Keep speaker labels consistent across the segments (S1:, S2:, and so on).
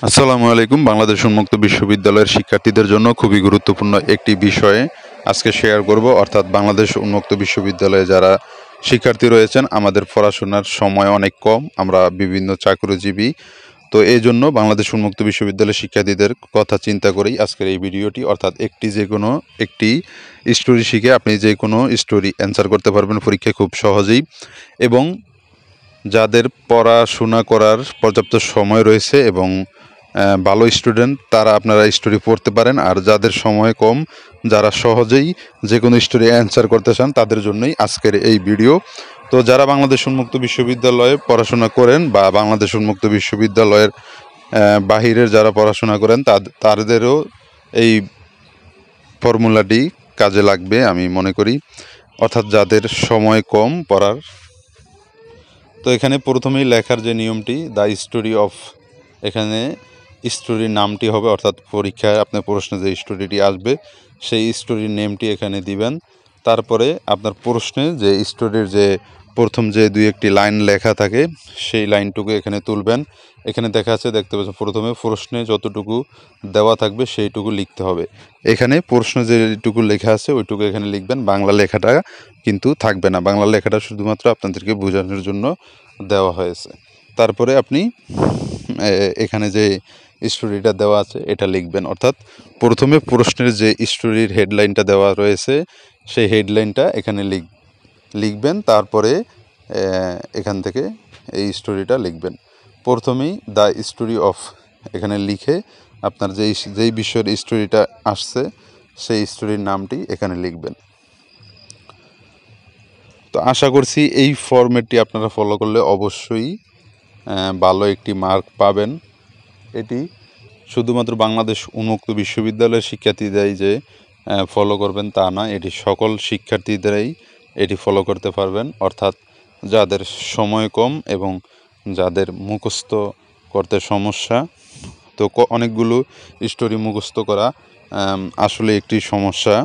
S1: আসসালামু আলাইকুম। বাংলাদেশ উন্মুক্ত বিশ্ববিদ্যালয়ের শিক্ষার্থীদের জন্য খুবই গুরুত্বপূর্ণ একটি বিষয়ে আজকে শেয়ার করব, অর্থাৎ বাংলাদেশ উন্মুক্ত বিশ্ববিদ্যালয়ে যারা শিক্ষার্থী রয়েছেন, আমাদের পড়াশোনার সময় অনেক কম, আমরা বিভিন্ন চাকরিজীবী। তো এই জন্য বাংলাদেশ উন্মুক্ত বিশ্ববিদ্যালয়ের শিক্ষার্থীদের কথা চিন্তা করেই আজকের এই ভিডিওটি, অর্থাৎ একটি স্টোরি শিখে আপনি যে কোনো স্টোরি অ্যান্সার করতে পারবেন পরীক্ষায় খুব সহজেই। এবং যাদের পড়াশোনা করার পর্যাপ্ত সময় রয়েছে এবং ভালো স্টুডেন্ট, তারা আপনারা স্টোরি পড়তে পারেন। আর যাদের সময় কম, যারা সহজেই যে কোনো স্টোরি অ্যান্সার করতে চান, তাদের জন্যই আজকের এই ভিডিও। তো যারা বাংলাদেশ উন্মুক্ত বিশ্ববিদ্যালয়ে পড়াশোনা করেন বা বাংলাদেশ উন্মুক্ত বিশ্ববিদ্যালয়ের বাহিরের যারা পড়াশোনা করেন, তাদেরও এই ফর্মুলাটি কাজে লাগবে আমি মনে করি, অর্থাৎ যাদের সময় কম পড়ার। তো এখানে প্রথমেই লেখার যে নিয়মটি, দ্য স্টোরি অফ, এখানে স্টোরির নামটি হবে, অর্থাৎ পরীক্ষায় আপনার প্রশ্নে যে স্টোরিটি আসবে সেই স্টোরির নেমটি এখানে দিবেন। তারপরে আপনার প্রশ্নে যে স্টোরির যে প্রথম যে দুই একটি লাইন লেখা থাকে সেই লাইনটুকু এখানে তুলবেন। এখানে দেখতে পাচ্ছেন প্রথমে প্রশ্নে যতটুকু দেওয়া থাকবে সেইটুকু লিখতে হবে। এখানে প্রশ্নে যেটুকু লেখা আছে ওইটুকু এখানে লিখবেন, বাংলা লেখাটা কিন্তু থাকবে না। বাংলা লেখাটা শুধুমাত্র আপনাদেরকে বোঝানোর জন্য দেওয়া হয়েছে। তারপরে আপনি এখানে যে স্টোরিটা দেওয়া আছে এটা লিখবেন, অর্থাৎ প্রথমে প্রশ্নের যে স্টোরির হেডলাইনটা দেওয়া রয়েছে সেই হেডলাইনটা এখানে লিখবেন। তারপরে এখান থেকে এই স্টোরিটা লিখবেন। প্রথমেই দ্য স্টোরি অফ এখানে লিখে আপনার যেই বিষয়ের স্টোরিটা আসছে সেই স্টোরির নামটি এখানে লিখবেন। তো আশা করছি এই ফরম্যাটটি আপনারা ফলো করলে অবশ্যই ভালো একটি মার্ক পাবেন। এটি শুধুমাত্র বাংলাদেশ উন্মুক্ত বিশ্ববিদ্যালয়ের শিক্ষার্থীরাই যে ফলো করবেন তা না, এটি সকল শিক্ষার্থীদেরাই এটি ফলো করতে পারবেন। অর্থাৎ যাদের সময় কম এবং যাদের মুখস্থ করতে সমস্যা, তো অনেকগুলো স্টোরি মুখস্থ করা আসলে একটি সমস্যা,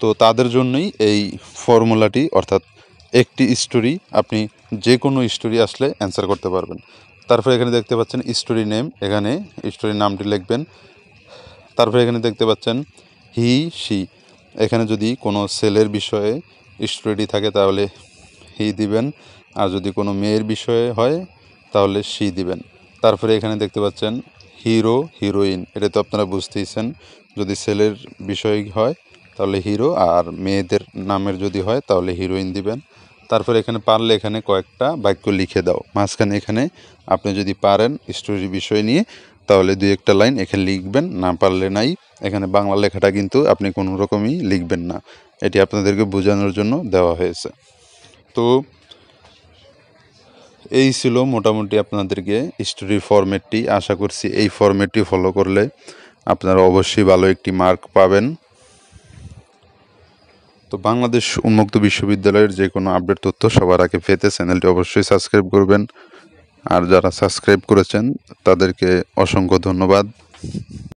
S1: তো তাদের জন্যই এই ফর্মুলাটি, অর্থাৎ একটি স্টোরি আপনি যে কোনো স্টোরি আসলে অ্যান্সার করতে পারবেন। তারপরে এখানে দেখতে পাচ্ছেন স্টোরি নেম, এখানে স্টোরির নামটি লিখবেন। তারপরে এখানে দেখতে পাচ্ছেন হি শি, এখানে যদি কোনো ছেলের বিষয়ে স্টোরিটি থাকে তাহলে হি দিবেন, আর যদি কোনো মেয়ের বিষয়ে হয় তাহলে শি দিবেন। তারপরে এখানে দেখতে পাচ্ছেন হিরো হিরোইন, এটা তো আপনারা বুঝতেইছেন, যদি ছেলের বিষয় হয় তাহলে হিরো, আর মেয়েদের নামের যদি হয় তাহলে হিরোইন দিবেন। তারপরে এখানে পারলে এখানে কয়েকটা বাক্য লিখে দাও, মাঝখানে এখানে আপনি যদি পারেন স্টোরির বিষয় নিয়ে তাহলে দুই একটা লাইন এখানে লিখবেন, না পারলে নাই। এখানে বাংলা লেখাটা কিন্তু আপনি কোনো রকমই লিখবেন না, এটি আপনাদেরকে বোঝানোর জন্য দেওয়া হয়েছে। তো এই ছিল মোটামুটি আপনাদেরকে স্টোরির ফরম্যাটটি। আশা করছি এই ফরম্যাটটি ফলো করলে আপনারা অবশ্যই ভালো একটি মার্ক পাবেন। তো বাংলাদেশ উন্মুক্ত বিশ্ববিদ্যালয়ের যে কোনো আপডেট তথ্য সবার আগে পেতে চ্যানেলটি অবশ্যই সাবস্ক্রাইব করবেন। আর যারা সাবস্ক্রাইব করেছেন তাদেরকে অসংখ্য ধন্যবাদ।